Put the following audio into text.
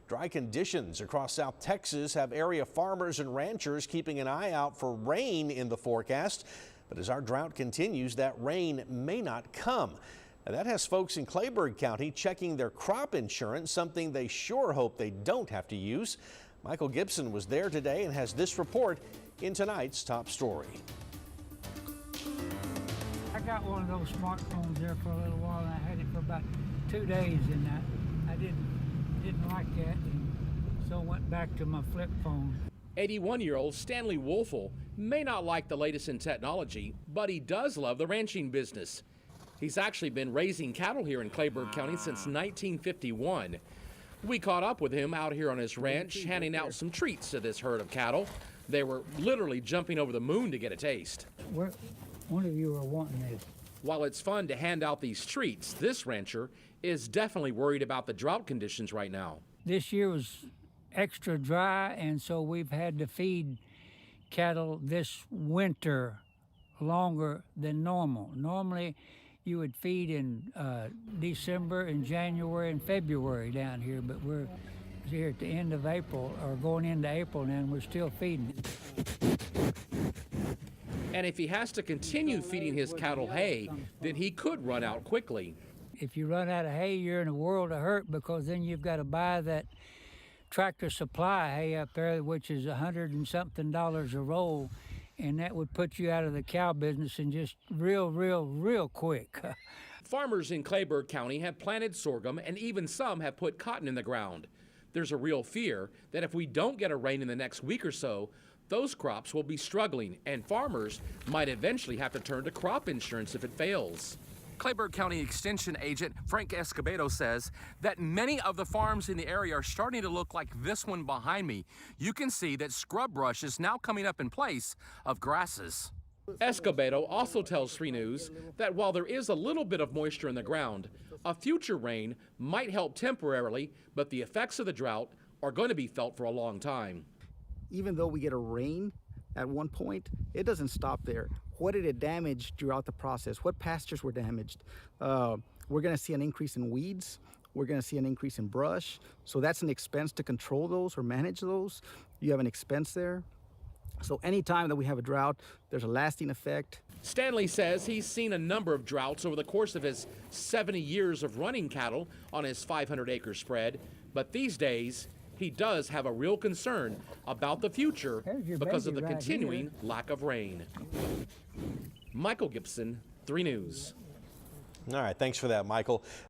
Dry conditions across South Texas have area farmers and ranchers keeping an eye out for rain in the forecast. But as our drought continues, that rain may not come. Now, that has folks in Kleberg County checking their crop insurance, something they sure hope they don't have to use. Michael Gibson was there today and has this report in tonight's top story. I got one of those smartphones there for a little while, and I had it for about 2 days, and I didn't like that, and so went back to my flip phone. 81-year-old Stanley Wolfel may not like the latest in technology, but he does love the ranching business. He's actually been raising cattle here in Kleberg County since 1951. We caught up with him out here on his ranch, handing out some treats to this herd of cattle. They were literally jumping over the moon to get a taste. One of you are wanting this. While it's fun to hand out these treats, this rancher is definitely worried about the drought conditions right now. This year was extra dry, and so we've had to feed cattle this winter longer than normal. Normally, you would feed in December and January and February down here, but we're here at the end of April, or going into April now, and we're still feeding. And if he has to continue feeding his cattle hay, then he could run out quickly. If you run out of hay, you're in a world of hurt, because then you've got to buy that Tractor Supply hay up there, which is $100 and something a roll, and that would put you out of the cow business in just real quick. Farmers in Kleberg County have planted sorghum, and even some have put cotton in the ground. There's a real fear that if we don't get a rain in the next week or so, those crops will be struggling, and farmers might eventually have to turn to crop insurance if it fails. Kleberg County Extension Agent Frank Escobedo says that many of the farms in the area are starting to look like this one behind me. You can see that scrub brush is now coming up in place of grasses. Escobedo also tells 3 News that while there is a little bit of moisture in the ground, a future rain might help temporarily, but the effects of the drought are going to be felt for a long time. Even though we get a rain at one point, it doesn't stop there. What did it damage throughout the process? What pastures were damaged? We're going to see an increase in weeds. We're going to see an increase in brush. So that's an expense to control those or manage those. You have an expense there. So anytime that we have a drought, there's a lasting effect. Stanley says he's seen a number of droughts over the course of his 70 years of running cattle on his 500-acre spread. But these days, he does have a real concern about the future because of the continuing lack of rain. Michael Gibson, 3 News. All right, thanks for that, Michael.